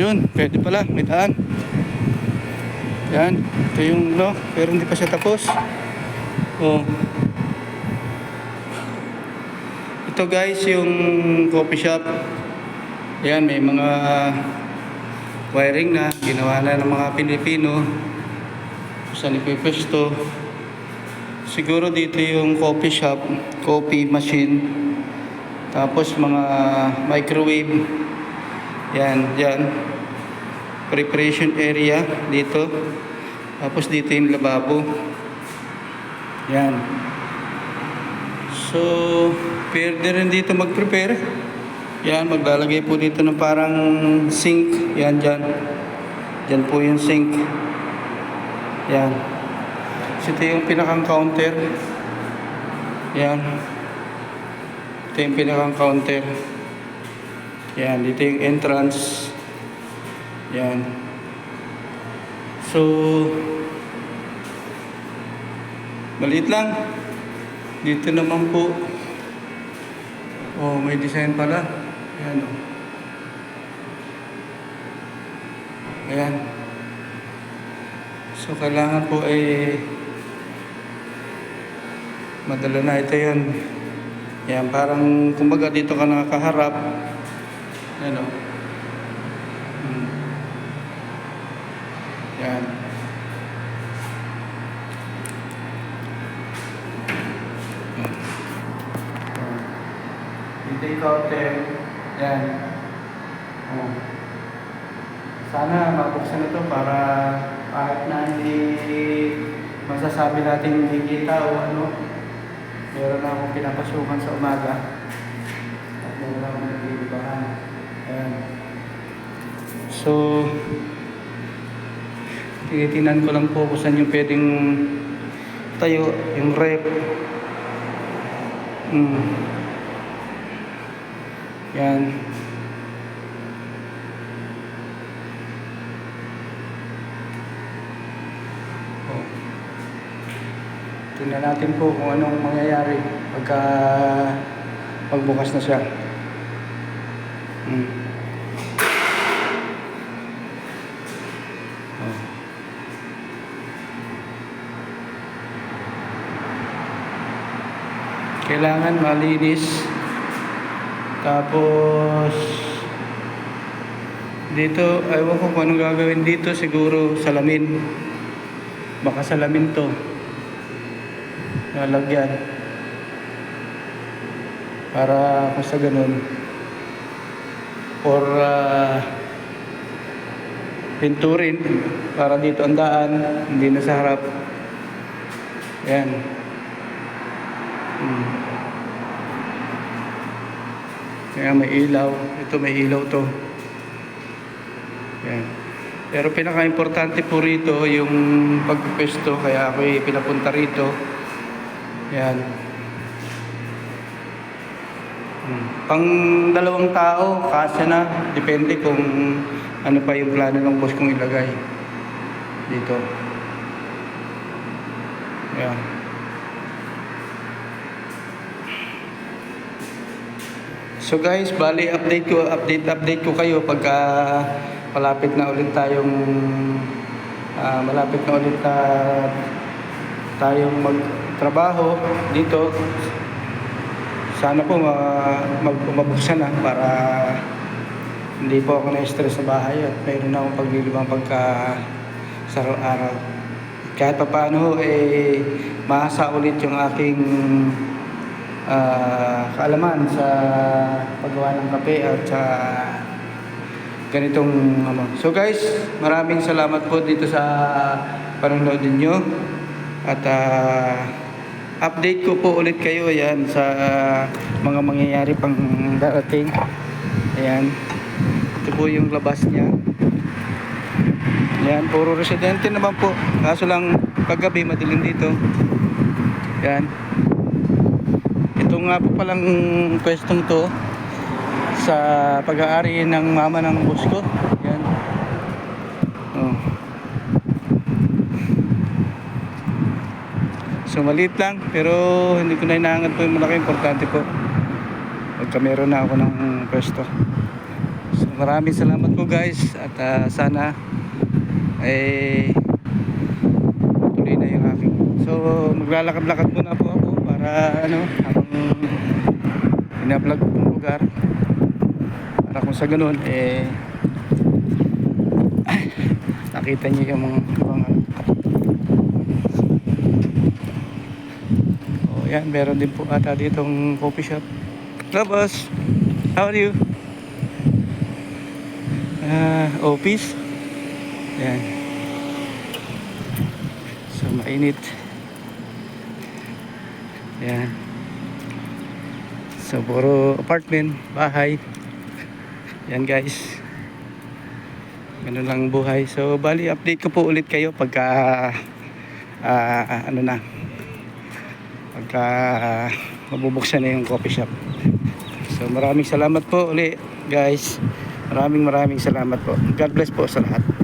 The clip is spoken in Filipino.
Yun, pwede pala, may daan. Yan, ito yung no, pero hindi pa siya tapos. Oh. Ito guys, yung coffee shop. Yan, may mga wiring na ginawa na ng mga Pilipino. Saan ipipwesto. Siguro dito yung coffee shop, coffee machine. Tapos mga microwave. Yan, yan. Preparation area dito. Tapos dito yung lababo. Yan. So, pwede rin dito mag-prepare. Yan, maglalagay po dito ng parang sink. Yan, dyan. Dyan po yung sink. Yan. So, ito yung pinakang counter. Yan. Ito yung pinakang counter. Yan, dito yung entrance. Yan. So, maliit lang. Dito naman po. Oh, may design pala. Ayan o. Ayan. So, kailangan po ay madala na ito yun. Yan, parang kumbaga dito ka nakakaharap. Ayan o. Yan. Dito yung counter. Yan. Oh. Sana mabuksan na ito para kahit na hindi masasabi natin hindi kita o ano, meron na akong pinapasukan sa umaga at meron akong naglilibahan. Ayan. So, tinitingnan ko lang po kung saan yung pwedeng tayo, yung rep. Yan. Oh. Tingnan natin po kung anong mangyayari pagbukas na siya. Kailangan malinis. Tapos dito, ewan ko kung anong gagawin dito. Siguro salamin. Baka salamin to. Nalagyan. Para kung sa ganun. Or pinturin. Para dito ang daan. Hindi na sa harap. Ayan. Kaya may ilaw. Ito may ilaw to. Yan. Pero pinaka-importante po rito yung pagpesto. Kaya ako pinapunta rito. Yan. Pang 2 tao, kasya na. Depende kung ano pa yung plano ng boss kong ilagay dito. Yan. So guys, bali update ko kayo pagka malapit na ulit tayong magtrabaho dito. Sana po mabuksan na para hindi po ako na-stress sa bahay at mayroon na akong paglilibang pagka sa araw. Kahit pa paano maasa ulit yung aking kaalaman sa paggawa ng kape at sa ganitong So guys, maraming salamat po dito sa panonood niyo at update ko po ulit kayo yan sa mga mangyayari pang darating. Ayan, ito po yung labas niya. Ayan, puro residente naman po, kaso lang kagabi madilim dito. Ayan. Ito nga po palang pwestong to sa pag-aari ng mama ng boss ko. Yan. Oh. So maliit lang pero hindi ko na inaangat po yung malaki. Importante po. Meron na ako ng pwesto. So maraming salamat po guys at sana eh tuloy na yung aking. So maglalakad-lakad muna po ako para ano habang ina-vlog ko yung lugar para kung sa ganun eh nakita niyo yung mga ibang ano. Oh yan, meron din po ata ditong coffee shop. Hello boss, how are you? Office yan, so mainit yan, so puro apartment, bahay yan guys, ganun lang buhay. So bali update ko po ulit kayo pagka ano na, pagka mabubuksan na yung coffee shop. So maraming salamat po ulit guys, maraming salamat po. God bless po sa lahat.